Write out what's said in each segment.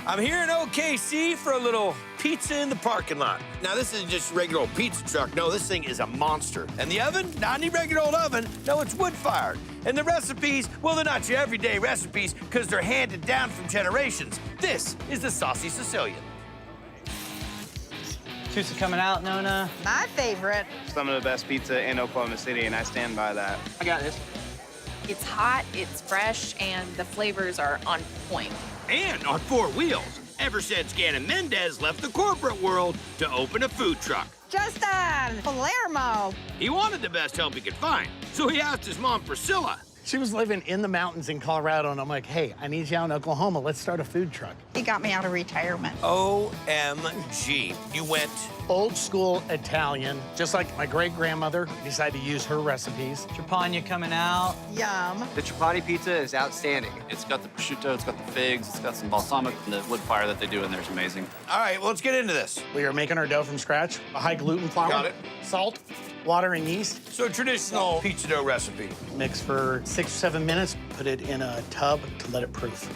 I'm here in OKC for a little pizza in the parking lot. Now, this isn't just a regular old pizza truck. No, this thing is a monster. And the oven, not any regular old oven. No, it's wood-fired. And the recipes, well, they're not your everyday recipes because they're handed down from generations. This is the Saucy Sicilian. Tusa coming out, Nona. My favorite. Some of the best pizza in Oklahoma City, and I stand by that. I got this. It's hot, it's fresh, and the flavors are on point. And on 4 wheels, ever since Gannon Mendez left the corporate world to open a food truck. Justin Palermo. He wanted the best help he could find, so he asked his mom, Priscilla. She was living in the mountains in Colorado, and I'm like, hey, I need you out in Oklahoma. Let's start a food truck. He got me out of retirement. OMG. You went Old school Italian, just like my great-grandmother decided to use her recipes. Trapani coming out. Yum. The Trapani Pizza is outstanding. It's got the prosciutto, it's got the figs, it's got some balsamic, and the wood fire that they do in there is amazing. All right, well, let's get into this. We are making our dough from scratch. A high gluten flour. Got it. Salt, water, and yeast. So traditional pizza dough recipe. Mix for 6 or 7 minutes. Put it in a tub to let it proof.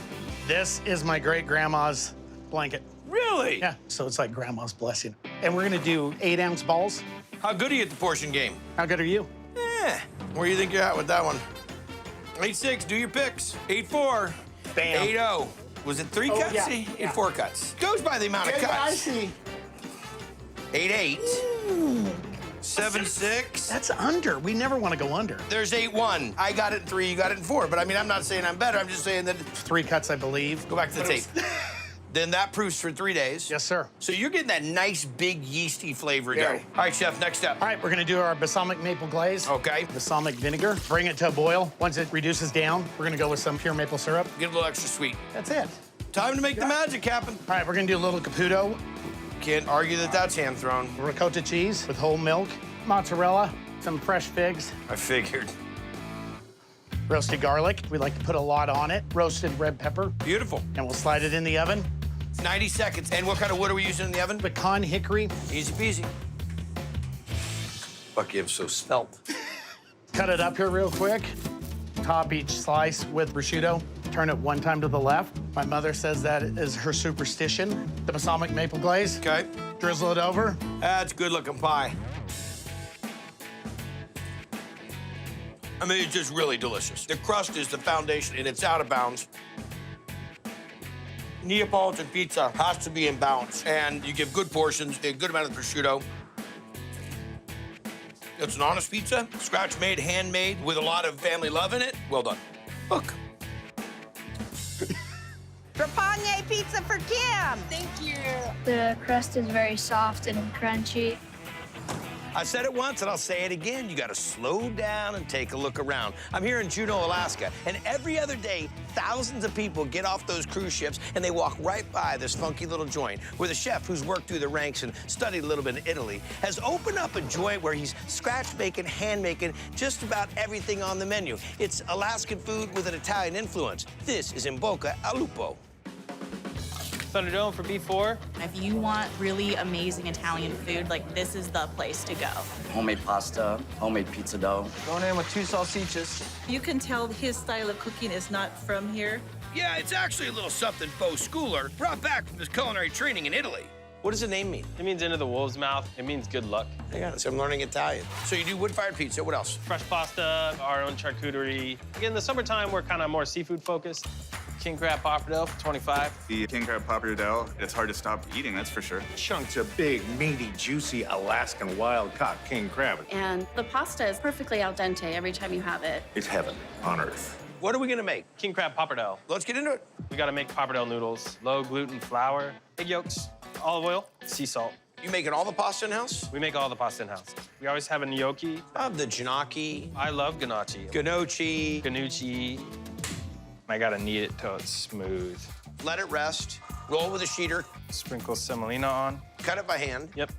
This is my great-grandma's blanket. Really? Yeah, so it's like grandma's blessing. And we're gonna do 8-ounce balls. How good are you at the portion game? How good are you? Where do you think you're at with that one? 8-6, do your picks. 8-4. Bam. 8-0. Was it 3 cuts? yeah, 8-4 cuts. Goes by the amount of I cuts. see. 8-8. 7-6. That's under. We never want to go under. There's 8-1. I got it in 3, you got it in 4. But I mean, I'm not saying I'm better. I'm just saying that. 3 cuts, I believe. Go back to the tape. Then that proofs for 3 days. Yes, sir. So you're getting that nice, big, yeasty flavor Yeah. dough. All right, chef, next step. All right, we're gonna do our balsamic maple glaze. Okay. Balsamic vinegar. Bring it to a boil. Once it reduces down, we're gonna go with some pure maple syrup. Get a little extra sweet. That's it. Time to make the magic happen. All right, we're gonna do a little Caputo, Can't argue that that's hand thrown. ricotta cheese with whole milk, mozzarella, some fresh figs, I figured. roasted garlic. We like to put a lot on it. Roasted red pepper, Beautiful. and we'll slide it in the oven. 90 seconds. And what kind of wood are we using in the oven? Pecan hickory. Easy peasy. Fuck, you're so svelte. Cut it up here real quick. Top each slice with prosciutto. Turn it 1 time to the left. My mother says that is her superstition. The balsamic maple glaze. Okay. Drizzle it over. That's good looking pie. I mean, it's just really delicious. The crust is the foundation, and it's out of bounds. Neapolitan pizza has to be in balance, and you give good portions, a good amount of prosciutto. It's an honest pizza, scratch-made, handmade, with a lot of family love in it. Well done. Look. Trapani Pizza for Kim. Thank you. The crust is very soft and crunchy. I said it once, and I'll say it again. You gotta slow down and take a look around. I'm here in Juneau, Alaska, and every other day, thousands of people get off those cruise ships, and they walk right by this funky little joint where the chef, who's worked through the ranks and studied a little bit in Italy, has opened up a joint where he's scratch-making, hand-making just about everything on the menu. It's Alaskan food with an Italian influence. This is in Bocca al Lupo. Thunderdome for B4. If you want really amazing Italian food, like, this is the place to go. Homemade pasta, homemade pizza dough. Going in with 2 salsichas. You can tell his style of cooking is not from here. Yeah, it's actually a little something Bo Schooler brought back from his culinary training in Italy. What does the name mean? It means into the wolf's mouth. It means good luck. Hang on, so I'm learning Italian. So you do wood-fired pizza, what else? Fresh pasta, our own charcuterie. Again, in the summertime, we're kind of more seafood focused. King crab pappardelle for 25. The king crab pappardelle, it's hard to stop eating, that's for sure. Chunks of big, meaty, juicy Alaskan wild-caught king crab. And the pasta is perfectly al dente every time you have it. It's heaven on earth. What are we gonna make? King crab pappardelle. Let's get into it. We gotta make pappardelle noodles. Low gluten flour, egg yolks, olive oil, sea salt. You making all the pasta in-house? We make all the pasta in-house. We always have a gnocchi. I have the gnocchi, I love gnocchi. gnocchi. Gnocchi. I gotta knead it till it's smooth. Let it rest. Roll with a sheeter. Sprinkle semolina on. Cut it by hand. Yep.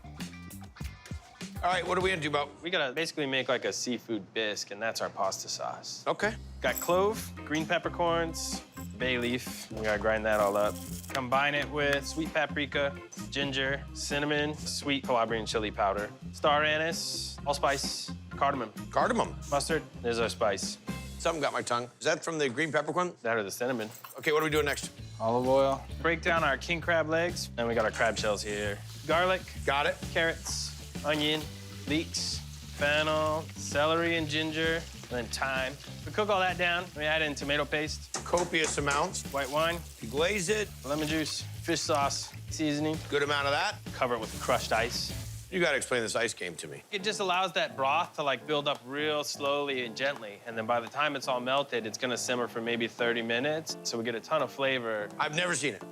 All right, what are we gonna do about? We gotta basically make like a seafood bisque, and that's our pasta sauce. Okay. Got clove, green peppercorns, bay leaf. We gotta grind that all up. Combine it with sweet paprika, ginger, cinnamon, sweet Calabrian chili powder, star anise, allspice, cardamom. Cardamom. Mustard, there's our spice. Something got my tongue. Is that from the green peppercorn? That or the cinnamon. Okay, what are we doing next? Olive oil. Break down our king crab legs, and we got our crab shells here. Garlic. Got it. Carrots, onion, leeks, fennel, celery and ginger, and then thyme. We cook all that down. We add in tomato paste, Copious amounts. white wine, You glaze it. lemon juice, fish sauce, seasoning. Good amount of that. Cover it with crushed ice. You gotta explain this ice game to me. It just allows that broth to like build up real slowly and gently. And then by the time it's all melted, it's gonna simmer for maybe 30 minutes. So we get a ton of flavor. I've never seen it.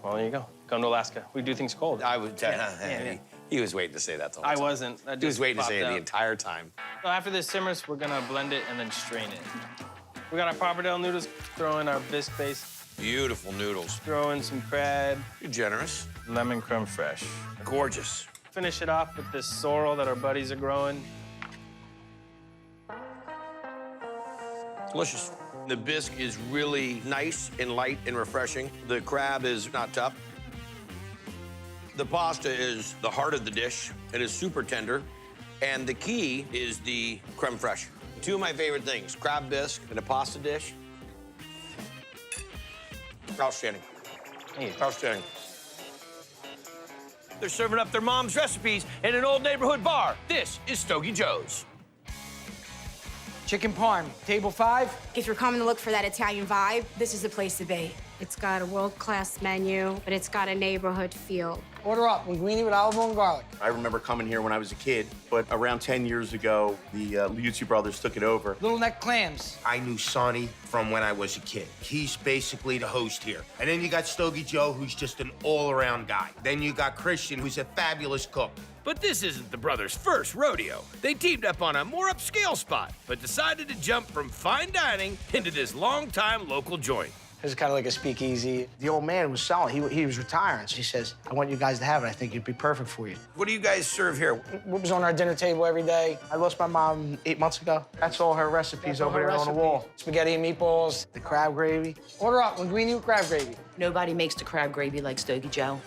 Well, there you go. Come to Alaska. We do things cold. I would. Yeah. He was waiting to say that the whole I time. wasn't. That He was just waiting to say it popped the out. entire time. So after this simmers, we're gonna blend it and then strain it. We got our pappardelle noodles. Throw in our bisque paste. Beautiful noodles. Throw in some crab. You're generous. Lemon creme fraiche. Gorgeous. Finish it off with this sorrel that our buddies are growing. Delicious. The bisque is really nice and light and refreshing. The crab is not tough. The pasta is the heart of the dish. It is super tender. And the key is the creme fraiche. Two of my favorite things, crab bisque and a pasta dish. Outstanding. Outstanding. They're serving up their mom's recipes in an old neighborhood bar. This is Stogie Joe's. Chicken parm, table 5. If you're coming to look for that Italian vibe, this is the place to be. It's got a world-class menu, but it's got a neighborhood feel. Order up, linguine with olive oil and garlic. I remember coming here when I was a kid, but around 10 years ago, the Liuzzi brothers took it over. Little neck clams. I knew Sonny from when I was a kid. He's basically the host here. And then you got Stogie Joe, who's just an all-around guy. Then you got Christian, who's a fabulous cook. But this isn't the brothers' first rodeo. They teamed up on a more upscale spot, but decided to jump from fine dining into this long-time local joint. This is kind of like a speakeasy. The old man was selling. He was retiring. So he says, I want you guys to have it. I think it'd be perfect for you. What do you guys serve here? What was on our dinner table every day? I lost my mom 8 months ago. That's all her recipes over there on the wall. Spaghetti and meatballs, the crab gravy. Order up, linguine with crab gravy. Nobody makes the crab gravy like Stogie Joe.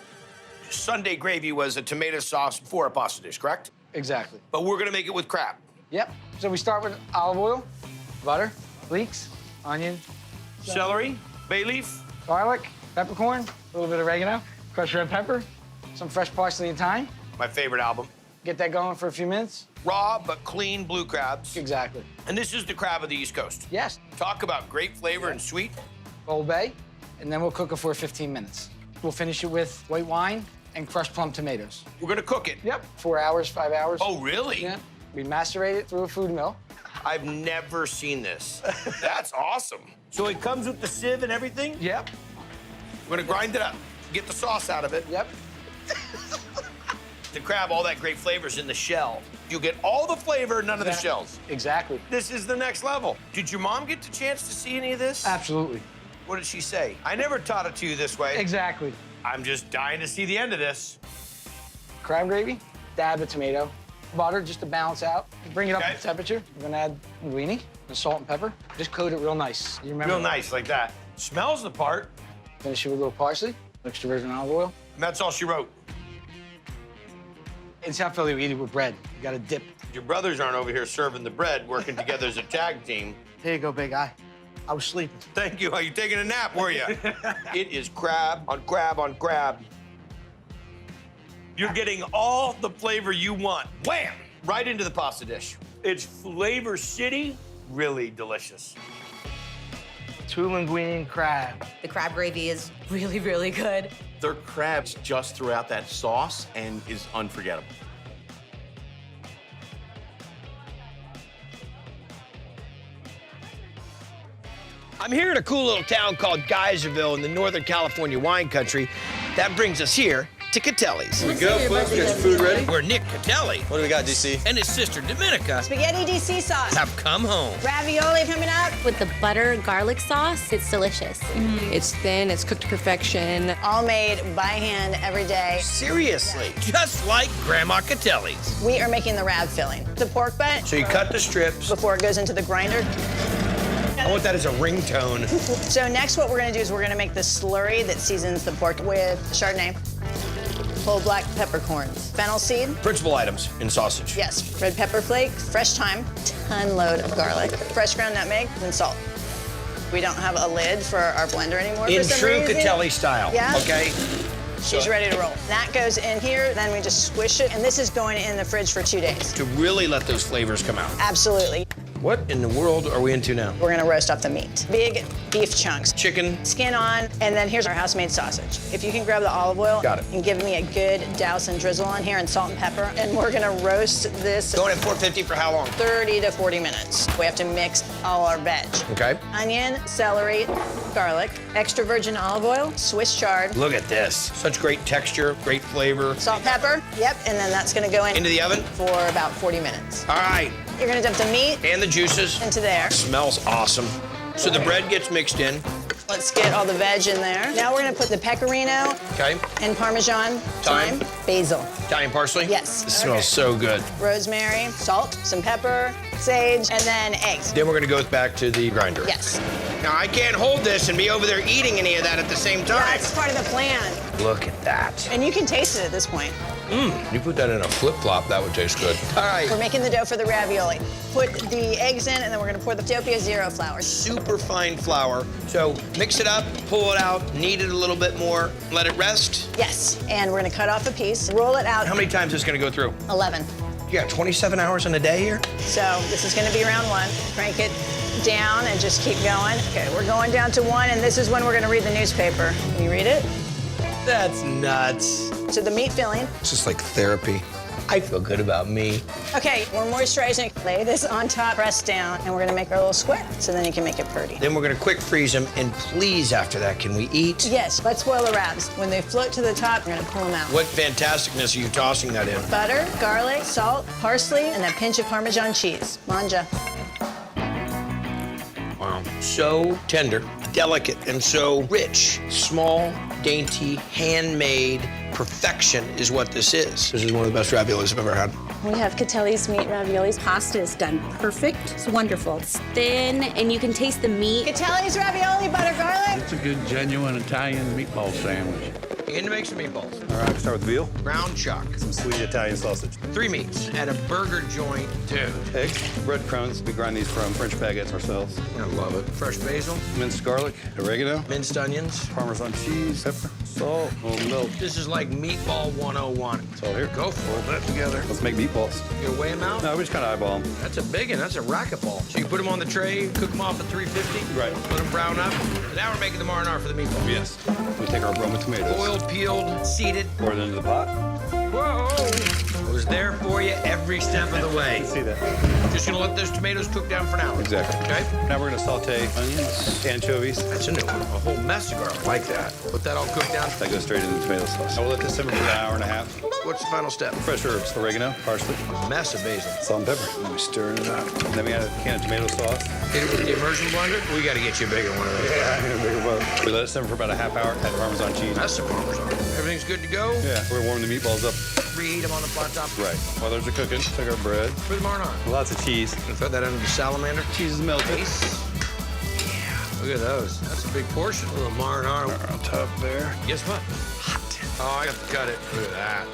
Sunday gravy was a tomato sauce for a pasta dish, correct? Exactly. But we're gonna make it with crab. Yep. So we start with olive oil, butter, leeks, onion, celery, bay leaf, garlic, peppercorn, a little bit of oregano, crushed red pepper, some fresh parsley and thyme. My favorite album. Get that going for a few minutes. Raw but clean blue crabs. Exactly. And this is the crab of the East Coast. Yes. Talk about great flavor and sweet. Old Bay, and then we'll cook it for 15 minutes. We'll finish it with white wine and crushed plum tomatoes. We're gonna cook it. Yep. 4 hours, 5 hours. Oh, really? Yeah. We macerate it through a food mill. I've never seen this. That's awesome. So it comes with the sieve and everything? Yep. We're gonna grind it up, get the sauce out of it. Yep. The crab, all that great flavor's in the shell. You get all the flavor, none of the shells. Exactly. This is the next level. Did your mom get the chance to see any of this? Absolutely. What did she say? I never taught it to you this way. Exactly. I'm just dying to see the end of this. Crab gravy, dab of tomato, butter just to balance out. Bring it up to temperature. We're gonna add linguine, the salt and pepper. Just coat it real nice. You remember? Real nice, like that. Smells the part. Finish it with a little parsley, extra virgin olive oil. And that's all she wrote. In South Philly, we eat it with bread. You gotta dip. Your brothers aren't over here serving the bread, working together as a tag team. Here you go, big guy. I was sleeping. Thank you. Are you taking a nap, were you? It is crab on crab on crab. You're getting all the flavor you want. Wham! Right into the pasta dish. It's Flavor City, really delicious. 2 linguine crab. The crab gravy is really, really good. Their crabs just throughout that sauce and is unforgettable. I'm here in a cool little town called Geyserville in the Northern California wine country. That brings us here to Catelli's. Here we go, folks. Get your food ready. Where Nick Catelli What do we got, DC? and his sister Dominica Spaghetti DC sauce. have come home. Ravioli coming up. With the butter garlic sauce, it's delicious. It's thin, it's cooked to perfection. All made by hand every day. Seriously, just like Grandma Catelli's. We are making the rab filling. The pork butt So you cut the strips. before it goes into the grinder. I want that as a ringtone. So next what we're gonna do is we're gonna make the slurry that seasons the pork with Chardonnay. whole black peppercorns, fennel seed. Principal items in sausage. Yes, red pepper flake, fresh thyme, ton load of garlic, fresh ground nutmeg, and salt. We don't have a lid for our blender anymore In for some true reason. Catelli style, Yeah. okay? She's ready to roll. That goes in here, then we just squish it, and this is going in the fridge for 2 days. To really let those flavors come out. Absolutely. What in the world are we into now? We're gonna roast up the meat. Big beef chunks. Chicken. Skin on, and then here's our house-made sausage. If you can grab the olive oil. Got it. And give me a good douse and drizzle on here and salt and pepper, and we're gonna roast this. Going at 450 for how long? 30 to 40 minutes. We have to mix all our veg. Okay. Onion, celery, garlic, extra virgin olive oil, Swiss chard. Look at this. Such great texture, great flavor. Salt, pepper, yep, and then that's gonna go in. Into the oven? For about 40 minutes. All right. You're gonna dump the meat. And the juices. Into there. Smells awesome. So the bread gets mixed in. Let's get all the veg in there. Now we're gonna put the pecorino. Okay. And Parmesan, thyme, basil. Italian parsley? Yes. This smells so good. Rosemary, salt, some pepper, sage, and then eggs. Then we're gonna go back to the grinder. Yes. Now I can't hold this and be over there eating any of that at the same time. That's part of the plan. Look at that. And you can taste it at this point. You put that in a flip-flop, that would taste good. All right. We're making the dough for the ravioli. Put the eggs in, and then we're gonna pour the Utopia Zero flour. Super fine flour. So mix it up, pull it out, knead it a little bit more, let it rest. Yes, and we're gonna cut off a piece, roll it out. How many times is this gonna go through? 11. You got 27 hours in a day here? So this is gonna be round 1. Crank it down and just keep going. Okay, we're going down to 1, and this is when we're gonna read the newspaper. Can you read it? That's nuts. So the meat filling. It's just like therapy. I feel good about me. Okay, we're moisturizing. Lay this on top, press down, and we're gonna make our little square, so then you can make it pretty. Then we're gonna quick freeze them, and please, after that, can we eat? Yes, let's boil the wraps. When they float to the top, we're gonna pull them out. What fantasticness are you tossing that in? Butter, garlic, salt, parsley, and a pinch of Parmesan cheese. Manja. Wow. So tender, delicate, and so rich. Small, dainty, handmade perfection is what this is. This is one of the best raviolis I've ever had. We have Catelli's meat raviolis. Pasta is done perfect. It's wonderful. It's thin, and you can taste the meat. Catelli's ravioli, butter garlic. It's a good, genuine Italian meatball sandwich. Begin to make some meatballs. All right, start with the veal. Ground chuck. Some sweet Italian sausage. 3 meats at a burger joint, too. Eggs, breadcrumbs. We grind these from French baguettes ourselves. I love it. Fresh basil. Minced garlic, oregano, Minced onions. Parmesan cheese, pepper, salt, a little milk. This is like Meatball 101. It's all here. Go for it. That together. Let's make meatballs. You weigh them out? No, we just kind of eyeball them. That's a big one. That's a racket ball. So you put them on the tray, cook them off at 350. Right. Let them brown up. Now we're making the marinara for the meatball. Yes. We take our Roma tomatoes. Boiled, peeled, seeded. Pour it into the pot. Whoa! I was there for you every step of the way. See that? Just gonna let those tomatoes cook down for now. Exactly. Okay? Now we're gonna saute onions, anchovies. That's a new one. A whole mess of garlic. Like that. Let that all cook down. That goes straight into the tomato sauce. Now we'll let this simmer for an hour and a half. What's the final step? Fresh herbs, oregano, parsley, A mess of basil. salt and pepper. And we stir it up. And then we add a can of tomato sauce. Hit it with the immersion blender. We gotta get you a bigger one of those. Yeah, I need a bigger boat. We let it simmer for about a half hour. Add Parmesan cheese. That's the Parmesan. Everything's good to go. Yeah, we're warming the meatballs up. Reheat them on the flat top. Right. While those are cooking, take our bread. For the marinara. Lots of cheese. Gonna throw that under the salamander. Cheese is melted. Nice. Yeah, look at those. That's a big portion. A little marinara. On top there. Guess what? Hot. Oh, I got to cut it. Look at that.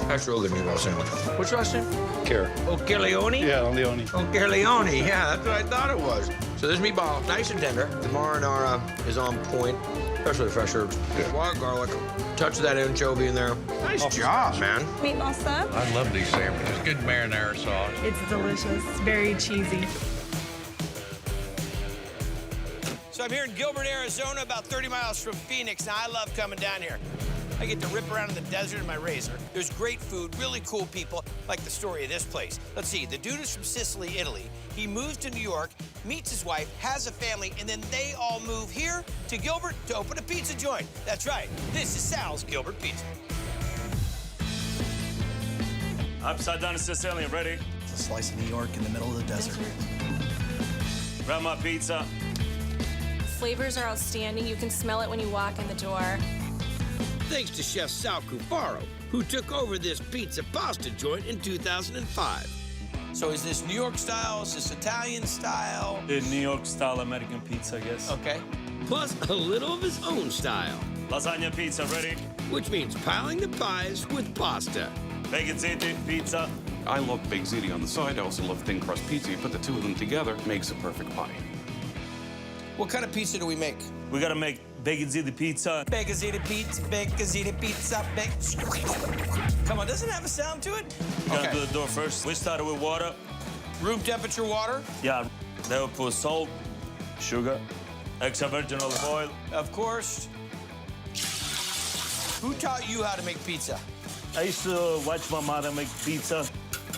That's a real good meatball sandwich. What's your last name? Care. O'Caleone? Yeah, Leone. O'Caleone. Yeah, that's what I thought it was. So this meatball, nice and tender. The marinara is on point, especially the fresh herbs. Wild garlic. Touch of that anchovy in there. Nice job, man. Meatball Sub. I love these sandwiches. Good marinara sauce. It's delicious, very cheesy. So I'm here in Gilbert, Arizona, about 30 miles from Phoenix. Now, I love coming down here. I get to rip around in the desert in my Razor. There's great food, really cool people, like the story of this place. Let's see, the dude is from Sicily, Italy. He moves to New York, meets his wife, has a family, and then they all move here to Gilbert to open a pizza joint. That's right, this is Sal's Gilbert Pizza. Upside down Sicilian, ready? It's a slice of New York in the middle of the desert. Grab my pizza. Flavors are outstanding. You can smell it when you walk in the door. Thanks to Chef Sal Cufaro, who took over this pizza pasta joint in 2005. So is this New York style? Is this Italian style? The New York style American pizza, I guess. Okay. plus a little of his own style. Lasagna pizza ready. Which means piling the pies with pasta. Bacon Ziti pizza. I love baked ziti on the side. I also love thin crust pizza. You put the two of them together, makes a perfect pie. What kind of pizza do we make? We gotta make bacon Ziti pizza. Bacon ziti pizza, bacon ziti pizza, Come on, doesn't it have a sound to it? We gotta do the dough first. We started with water. Room temperature water? Yeah. Then we put salt, sugar, extra virgin olive oil. Of course. Who taught you how to make pizza? I used to watch my mother make pizza.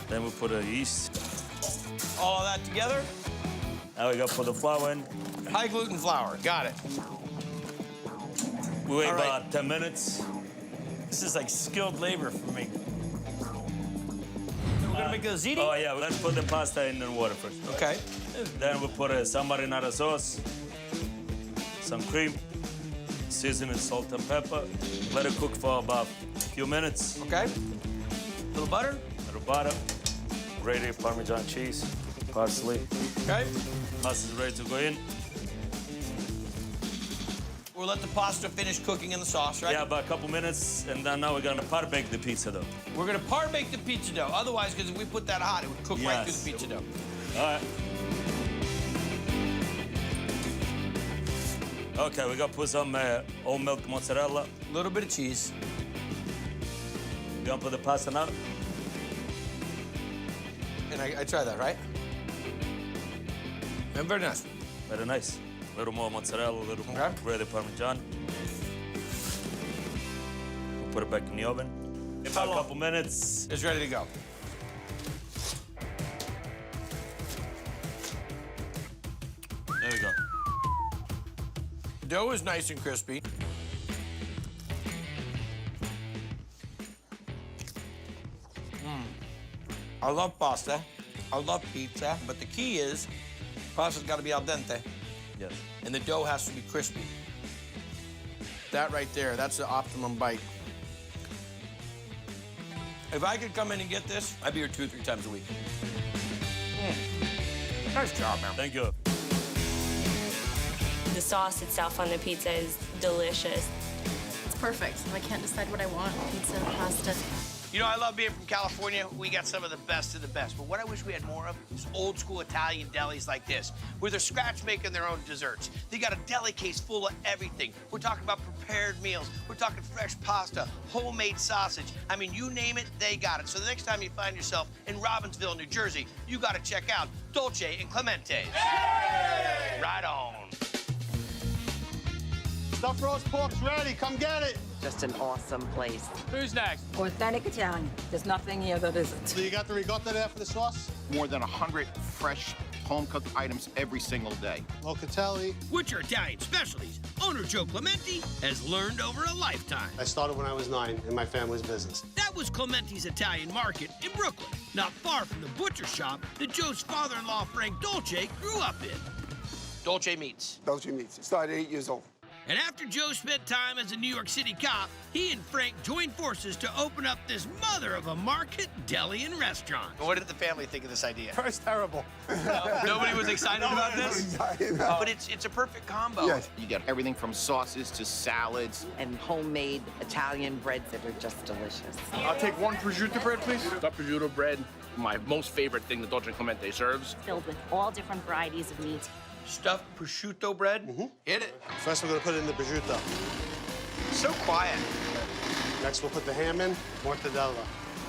Then we put the yeast. All of that together? Now we gotta put the flour in. High gluten flour, got it. We wait All right. about 10 minutes. This is like skilled labor for me. We're gonna make the ziti? Oh yeah, let's put the pasta in the water first. Okay. Then we put some marinara sauce, some cream, seasoning, salt and pepper. Let it cook for about a few minutes. Okay. Little butter? Little butter. Ready Parmesan cheese, parsley. Okay. Pasta's ready to go in. We'll let the pasta finish cooking in the sauce, right? Yeah, about a couple minutes, and then now we're gonna par bake the pizza dough. We're gonna par bake the pizza dough. Otherwise, because if we put that hot, it would cook right through the pizza dough. All right. Okay, we're gonna put some oat milk mozzarella. A little bit of cheese. We're gonna put the pasta now. And I try that, right? And very nice. Very nice. A little more mozzarella, a little more ready Parmesan. We'll put it back in the oven. In about a couple minutes. It's ready to go. There we go. Dough is nice and crispy. I love pasta. I love pizza. But the key is, pasta's got to be al dente. Yes. And the dough has to be crispy. That right there, that's the optimum bite. If I could come in and get this, I'd be here 2 or 3 times a week. Nice job, man. Thank you. The sauce itself on the pizza is delicious. It's perfect. I can't decide what I want. Pizza, pasta. You know, I love being from California. We got some of the best. But what I wish we had more of is old school Italian delis like this, where they're scratch making their own desserts. They got a deli case full of everything. We're talking about prepared meals. We're talking fresh pasta, homemade sausage. I mean, you name it, they got it. So the next time you find yourself in Robbinsville, New Jersey, you got to check out Dolce and Clemente. Hey! Right on. Stuffed roast pork's ready. Come get it. Just an awesome place. Who's next? Authentic Italian. There's nothing here that isn't. So you got the ricotta there for the sauce? More than 100 fresh, home-cooked items every single day. Locatelli. Which are Italian specialties owner Joe Clementi has learned over a lifetime. I started when I was 9 in my family's business. That was Clementi's Italian Market in Brooklyn, not far from the butcher shop that Joe's father-in-law, Frank Dolce, grew up in. Dolce Meats. Dolce Meats. Started at 8 years old. And after Joe spent time as a New York City cop, he and Frank joined forces to open up this mother of a market deli and restaurant. What did the family think of this idea? First, terrible. Nobody was excited about this? No. But it's a perfect combo. Yes. You get everything from sauces to salads. And homemade Italian breads that are just delicious. I'll take 1 prosciutto bread, please. The prosciutto bread, my most favorite thing that Dolce Clemente serves. Filled with all different varieties of meat. Stuffed prosciutto bread. Hit it. First, we're gonna put it in the prosciutto. So quiet. Next, we'll put the ham in, mortadella.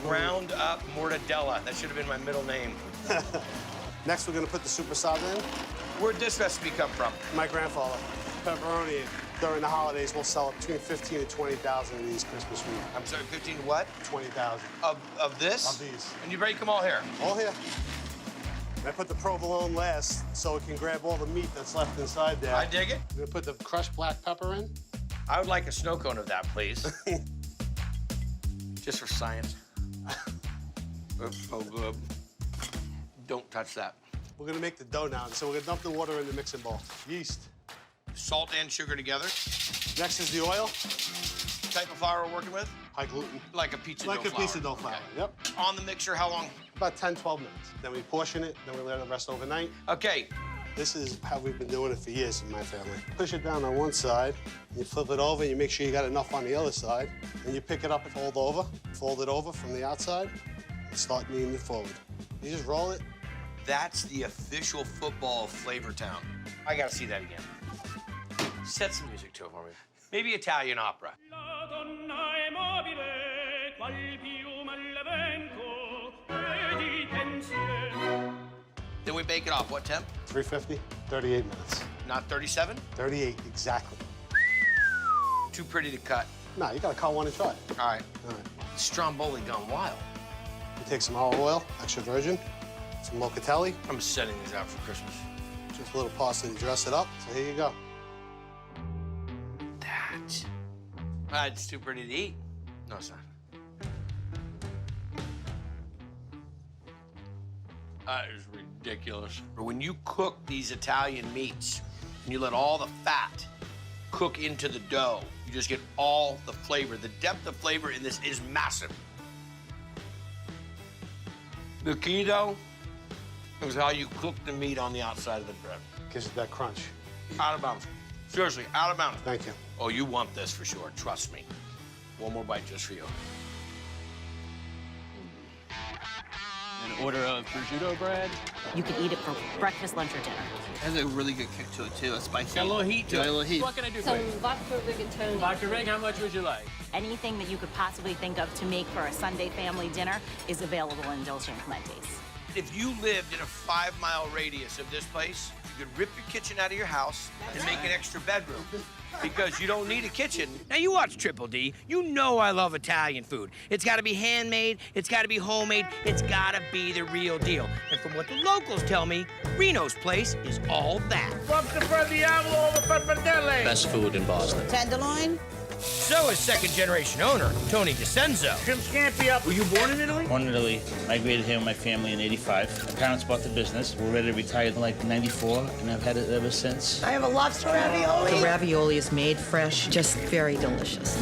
Ground up mortadella. That should have been my middle name. Next, we're gonna put the supersada in. Where'd this recipe come from? My grandfather. Pepperoni. During the holidays, we'll sell between 15 and 20,000 of these Christmas week. I'm sorry, 15 to what? 20,000. Of this? Of these. And you break them all here? All here. I put the provolone last so it can grab all the meat that's left inside there. I dig it. We're gonna put the crushed black pepper in. I would like a snow cone of that, please. Just for science. Oh, good. Don't touch that. We're gonna make the dough now, so we're gonna dump the water in the mixing bowl. Yeast. Salt and sugar together. Next is the oil. Type of flour we're working with? High gluten. Like a pizza dough Like a flour. pizza dough flour, yep. On the mixture, how long? About 10, 12 minutes. Then we portion it, then we let it rest overnight. Okay, This is how we've been doing it for years in my family. Push it down on one side, you flip it over, you make sure you got enough on the other side, and you pick it up and fold it over from the outside, and start kneading it forward. You just roll it. That's the official football of Flavor Town. I gotta see that again. Set some music to it for me. Maybe Italian opera. Then we bake it off. What temp? 350, 38 minutes. Not 37? 38, exactly. Too pretty to cut. No, you gotta cut one and try it. All right. All right. Stromboli gone wild. You take some olive oil, extra virgin, some locatelli. I'm setting these out for Christmas. Just a little parsley to dress it up. So here you go. It's too pretty to eat. No, it's not. That is ridiculous. When you cook these Italian meats and you let all the fat cook into the dough, you just get all the flavor. The depth of flavor in this is massive. The key, though, is how you cook the meat on the outside of the bread. Gives it that crunch. Out of bounds. Seriously, out of bounds. Thank you. Oh, you want this for sure. Trust me. One more bite just for you. An order of prosciutto bread. You can eat it for breakfast, lunch, or dinner. It has a really good kick to it, too. A spicy. Got a little heat to it. A little heat. What can I do for Some you? vodka rigatoni. Vodka rig, how much would you like? Anything that you could possibly think of to make for a Sunday family dinner is available in Dolce & Clemente's. If you lived in a 5-mile radius of this place, you could rip your kitchen out of your house and make an extra bedroom. Because you don't need a kitchen. Now, you watch Triple D. You know I love Italian food. It's got to be handmade. It's got to be homemade. It's got to be the real deal. And from what the locals tell me, Reno's place is all that. Lobster Ravioli over Pappardelle. Best food in Boston. Tenderloin. So is second-generation owner, Tony DeCenzo. Jim Scampi up. Were you born in Italy? Born in Italy. Migrated here with my family in '85. My parents bought the business. We're ready to retire in like '94, and I've had it ever since. I have a lobster ravioli. The ravioli is made fresh, just very delicious.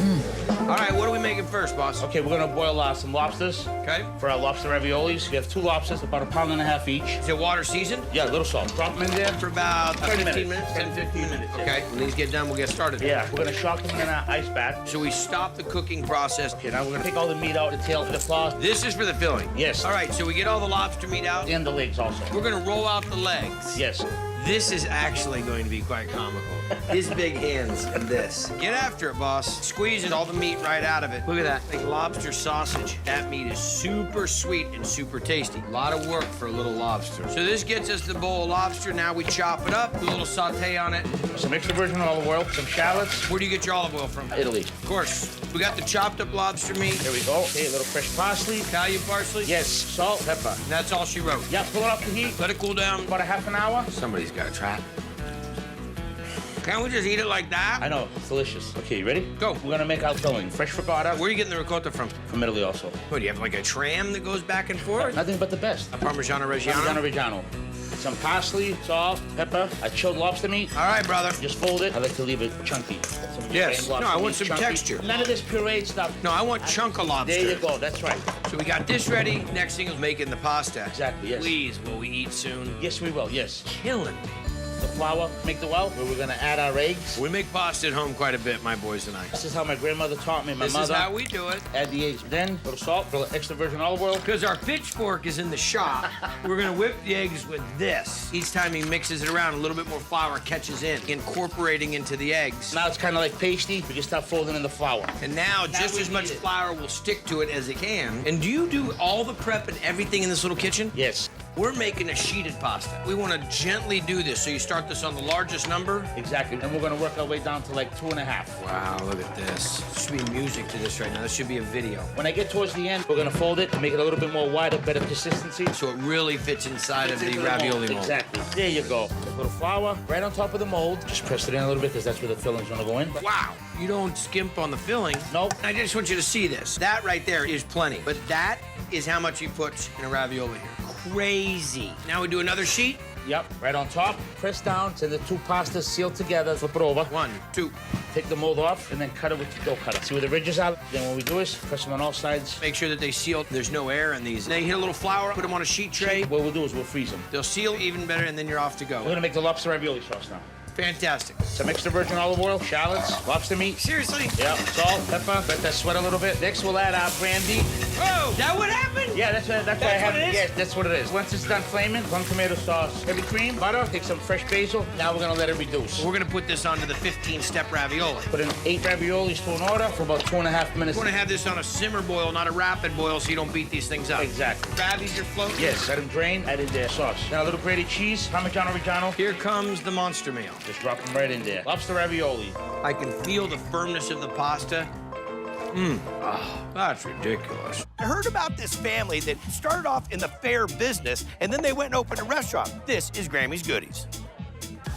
All right, what are we making first, boss? Okay, we're gonna boil some lobsters. Okay. For our lobster raviolis, we have 2 lobsters, about 1.5 pounds each. Is it water seasoned? Yeah, a little salt. Drop them in there for about 15 minutes. 10-15 minutes. Okay, when these get done, we'll get started. Yeah, we're gonna shock them in an ice bath. So we stop the cooking process. Okay, now we're gonna take all the meat out, the tail, the claw. This is for the filling? Yes. All right, so we get all the lobster meat out? And the legs also. We're gonna roll out the legs. Yes. This is actually going to be quite comical. His big hands and this. Get after it, boss. Squeezing all the meat right out of it. Look at that, like lobster sausage. That meat is super sweet and super tasty. A lot of work for a little lobster. So this gets us the bowl of lobster. Now we chop it up, do a little saute on it. Some extra virgin olive oil, some shallots. Where do you get your olive oil from? Italy. Of course. We got the chopped up lobster meat. There we go. Okay, a little fresh parsley. Italian parsley? Yes. Salt, pepper. And that's all she wrote. Yeah, pull it off the heat. Let it cool down. About a half an hour. Somebody's got to try it. Can't we just eat it like that? I know, it's delicious. Okay, you ready? Go. We're gonna make our filling. Fresh ricotta. Where are you getting the ricotta from? From Italy also. What, do you have like a tram that goes back and forth? Nothing but the best. A Parmigiano Reggiano? Parmigiano Reggiano. Some parsley, salt, pepper, a chilled lobster meat. All right, brother. Just fold it. I like to leave it chunky. Yes. No, I want some chunky. texture. None of this pureed stuff. No, I want chunk of lobster. There you go. That's right. So we got this ready. Next thing is making the pasta. Exactly, yes. Please, will we eat soon? Yes, we will, yes. Killing me. The flour, make the well, where we're gonna add our eggs. We make pasta at home quite a bit, my boys and I. This is how my grandmother taught me, my mother. This is how we do it. Add the eggs. Then, a little salt, a little extra virgin olive oil. Because our pitchfork is in the shop, we're gonna whip the eggs with this. Each time he mixes it around, a little bit more flour catches in, incorporating into the eggs. Now it's kind of like pasty. We can start folding in the flour. And now just as much flour will stick to it as it can. And do you do all the prep and everything in this little kitchen? Yes. We're making a sheeted pasta. We want to gently do this, so you start this on the largest number. Exactly. And we're gonna work our way down to like 2.5. Wow, look at this. There should be music to this right now. This should be a video. When I get towards the end, we're gonna fold it to make it a little bit more wider, better consistency. So it really fits inside of the ravioli mold. Exactly. There you go. A little flour right on top of the mold. Just press it in a little bit because that's where the filling's gonna go in. Wow. You don't skimp on the filling. Nope. I just want you to see this. That right there is plenty. But that is how much you put in a ravioli here. Crazy. Now we do another sheet. Yep, right on top. Press down to the 2 pastas sealed together. Flip it over. 1, 2. Take the mold off and then cut it with the dough cutter. See where the ridges are? Then what we do is press them on all sides. Make sure that they seal. There's no air in these. Then you hit a little flour, put them on a sheet tray. What we'll do is we'll freeze them. They'll seal even better, and then you're off to go. We're gonna make the lobster ravioli sauce now. Fantastic. Some extra virgin olive oil, shallots, lobster meat. Seriously? Yeah, salt, pepper, let that sweat a little bit. Next, we'll add our brandy. Oh, that what happened? Yeah, that's what I have. What it is? Yes, that's what it is. Once it's done flaming, 1 tomato sauce, heavy cream, butter, take some fresh basil. Now we're gonna let it reduce. We're gonna put this onto the 15-step ravioli. Put in 8 raviolis to an order for about 2.5 minutes. You wanna have this on a simmer boil, not a rapid boil, so you don't beat these things up. Exactly. Ravi's your float? Yes, let them drain, add in their sauce. Now a little grated cheese, Parmigiano Reggiano. Here comes the monster meal. Just drop them right in there. Lobster ravioli. I can feel the firmness of the pasta. Oh, that's ridiculous. I heard about this family that started off in the fair business, and then they went and opened a restaurant. This is Grammy's Goodies.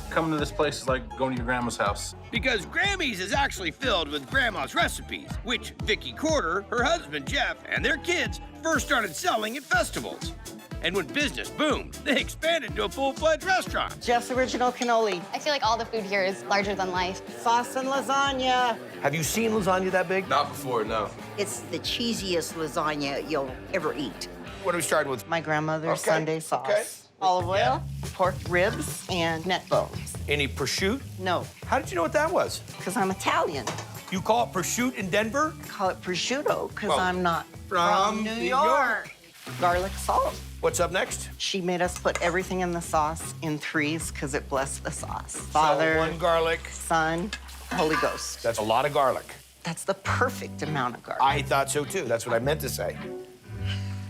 Coming to this place is like going to your grandma's house. Because Grammy's is actually filled with Grandma's recipes, which Vicky Corder, her husband Jeff, and their kids first started selling at festivals. And when business boomed, they expanded to a full-fledged restaurant. Jeff's Original Cannoli. I feel like all the food here is larger than life. Sauce and lasagna. Have you seen lasagna that big? Not before, no. It's the cheesiest lasagna you'll ever eat. What are we starting with? My grandmother's Sunday sauce. Okay. Olive oil, pork ribs, and neck bones. Any prosciutto? No. How did you know what that was? Because I'm Italian. You call it prosciutto in Denver? I call it prosciutto because Well, I'm not from New New York. Garlic salt. What's up next? She made us put everything in the sauce in threes because it blessed the sauce. Father, So 1 garlic. Son, Holy Ghost. That's a lot of garlic. That's the perfect amount of garlic. I thought so too. That's what I meant to say.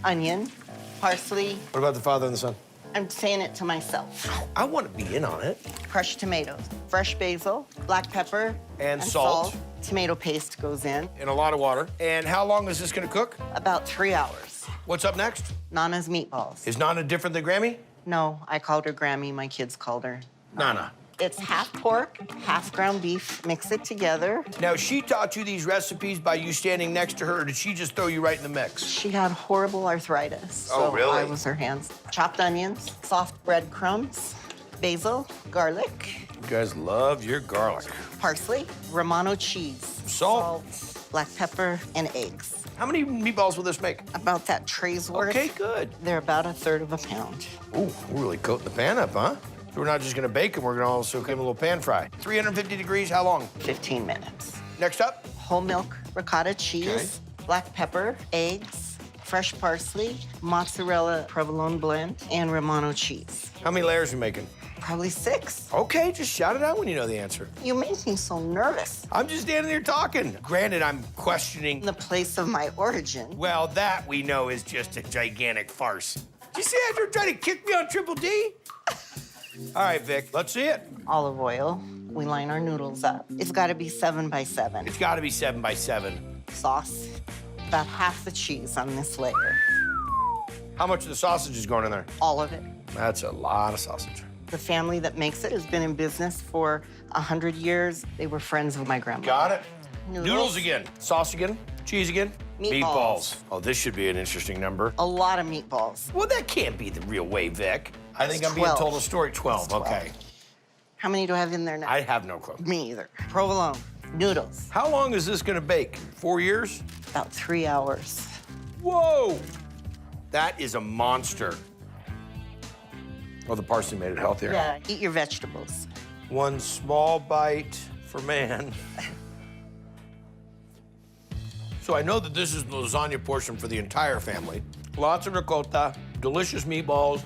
Onion, parsley. What about the Father and the Son? I'm saying it to myself. I want to be in on it. Crushed tomatoes, fresh basil, black pepper, And salt. Tomato paste goes in. And a lot of water. And how long is this going to cook? About 3 hours. What's up next? Nana's meatballs. Is Nana different than Grammy? No, I called her Grammy. My kids called her Nana. It's half pork, half ground beef. Mix it together. Now, she taught you these recipes by you standing next to her, or did she just throw you right in the mix? She had horrible arthritis. Oh, so really? I was her hands. Chopped onions, soft breadcrumbs, basil, garlic. You guys love your garlic. Parsley, Romano cheese. Salt. Black pepper, and eggs. How many meatballs will this make? About that tray's worth. Okay, good. They're about 1/3 of a pound. Ooh, we're really coating the pan up, huh? So we're not just gonna bake them, we're gonna also give them a little pan fry. 350 degrees, how long? 15 minutes. Next up? Whole milk, ricotta cheese, black pepper, eggs, fresh parsley, mozzarella provolone blend, and Romano cheese. How many layers are you making? Probably 6. Okay, just shout it out when you know the answer. You make me so nervous. I'm just standing there talking. Granted, I'm questioning The place of my origin. Well, that we know is just a gigantic farce. Did you see after trying to kick me on Triple D? All right, Vic, let's see it. Olive oil. We line our noodles up. It's got to be 7 by 7. It's got to be 7 by 7. Sauce. About half the cheese on this layer. How much of the sausage is going in there? All of it. That's a lot of sausage. The family that makes it has been in business for 100 years. They were friends of my grandmother. Got it. Noodles again. Sauce again. Cheese again. Meatballs. Oh, this should be an interesting number. A lot of meatballs. Well, that can't be the real way, Vic. I think It's I'm being 12. told a story. 12, It's 12. okay. How many do I have in there now? I have no clue. Me either. Provolone. Noodles. How long is this gonna bake? 4 years? About 3 hours. Whoa! That is a monster. Oh, the parsley made it healthier. Yeah, eat your vegetables. One small bite for man. So I know that this is the lasagna portion for the entire family. Lots of ricotta, delicious meatballs,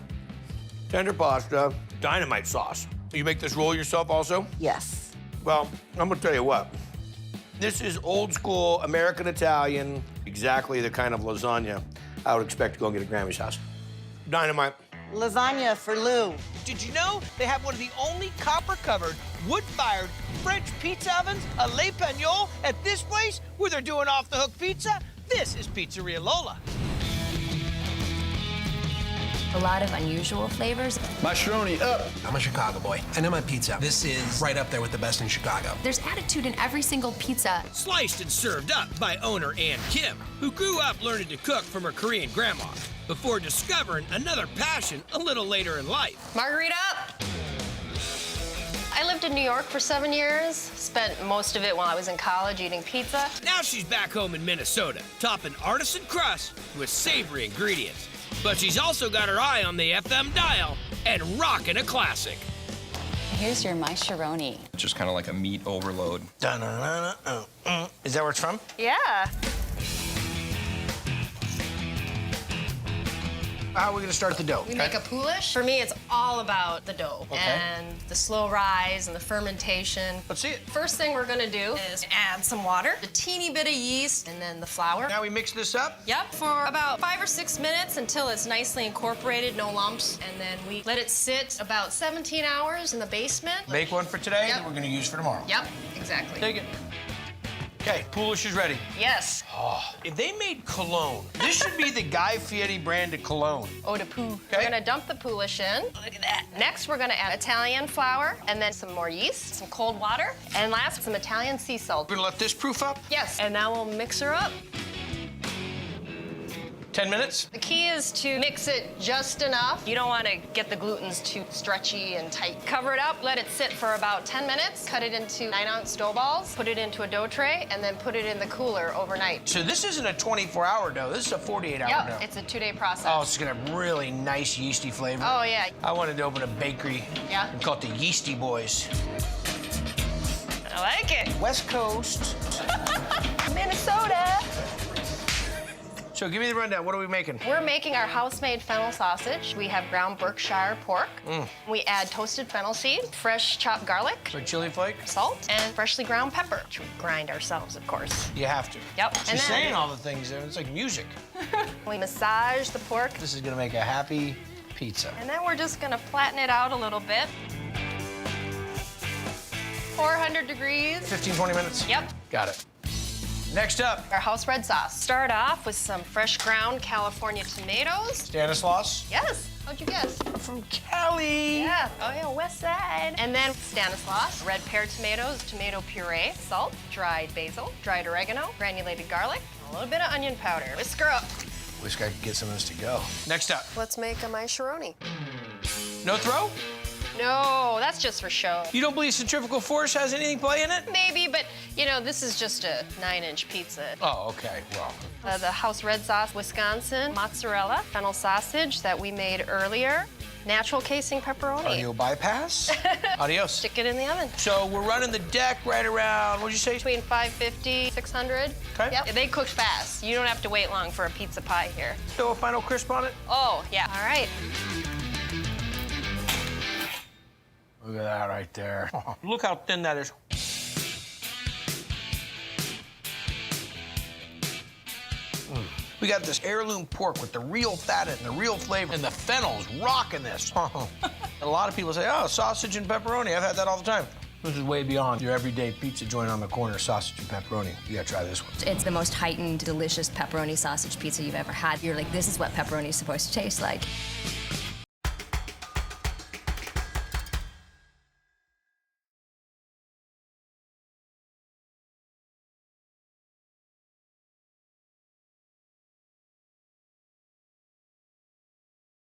tender pasta, dynamite sauce. You make this roll yourself also? Yes. Well, I'm gonna tell you what. This is old school American Italian, exactly the kind of lasagna I would expect to go and get at Grammy's house. Dynamite. Lasagna for Lou. Did you know they have one of the only copper-covered, wood-fired French pizza ovens, a Le Pagnol, at this place where they're doing off-the-hook pizza? This is Pizzeria Lola. A lot of unusual flavors. My-Sharoni up. I'm a Chicago boy. I know my pizza. This is right up there with the best in Chicago. There's attitude in every single pizza. Sliced and served up by owner Ann Kim, who grew up learning to cook from her Korean grandma before discovering another passion a little later in life. Margarita up! I lived in New York for 7 years, spent most of it while I was in college eating pizza. Now she's back home in Minnesota, topping artisan crust with savory ingredients. But she's also got her eye on the FM dial and rocking a classic. Here's your My-Sharoni. Just kind of like a meat overload. Is that where it's from? Yeah. How are we gonna start the dough? We make a poulish. For me, it's all about the dough and the slow rise and the fermentation. Let's see it. First thing we're gonna do is add some water, a teeny bit of yeast, and then the flour. Now we mix this up? Yep, for about 5 or 6 minutes until it's nicely incorporated, no lumps. And then we let it sit about 17 hours in the basement. Make one for today that we're gonna use for tomorrow. Yep, exactly. Take it. Okay, poulish is ready. Yes. Oh, if they made cologne, this should be the Guy Fieri brand of cologne. Eau de Pou. We're gonna dump the poulish in. Look at that. Next, we're gonna add Italian flour, and then some more yeast, some cold water, and last, some Italian sea salt. We're gonna let this proof up? Yes, and now we'll mix her up. 10 minutes? The key is to mix it just enough. You don't want to get the glutens too stretchy and tight. Cover it up, let it sit for about 10 minutes. Cut it into 9-ounce dough balls, put it into a dough tray, and then put it in the cooler overnight. So this isn't a 24-hour dough, this is a 48-hour dough. Yep, it's a 2-day process. Oh, it's gonna have really nice yeasty flavor. Oh, yeah. I wanted to open a bakery and call it the Yeasty Boys. I like it. West Coast. Minnesota. So give me the rundown. What are we making? We're making our house-made fennel sausage. We have ground Berkshire pork. We add toasted fennel seed, fresh chopped garlic, So chili flake? salt, and freshly ground pepper, which we grind ourselves, of course. You have to. Yep. She's saying all the things there. It's like music. We massage the pork. This is gonna make a happy pizza. And then we're just gonna flatten it out a little bit. 400 degrees. 15, 20 minutes? Yep. Got it. Next up. Our house red sauce. Start off with some fresh ground California tomatoes. Stanislaus? Yes. How'd you guess? From Cali. Yeah. Oh, yeah, west side. And then Stanislaus, red pear tomatoes, tomato puree, salt, dried basil, dried oregano, granulated garlic, a little bit of onion powder. Whisk her up. Wish I could get some of this to go. Next up. Let's make a My-Sharoni. No throw? No, that's just for show. You don't believe centrifugal force has anything play in it? Maybe, but, you know, this is just a 9-inch pizza. Oh, okay, well. The house red sauce, Wisconsin, mozzarella, fennel sausage that we made earlier, natural casing pepperoni. Audio bypass? Adios. Stick it in the oven. So we're running the deck right around, what'd you say? Between 550, 600. Okay. Yep. They cook fast. You don't have to wait long for a pizza pie here. Still a final crisp on it? Oh, yeah. All right. Look at that right there. Look how thin that is. We got this heirloom pork with the real fat and the real flavor, and the fennel's rocking this. A lot of people say, oh, sausage and pepperoni. I've had that all the time. This is way beyond your everyday pizza joint on the corner, sausage and pepperoni. You gotta try this one. It's the most heightened, delicious pepperoni sausage pizza you've ever had. You're like, this is what pepperoni is supposed to taste like.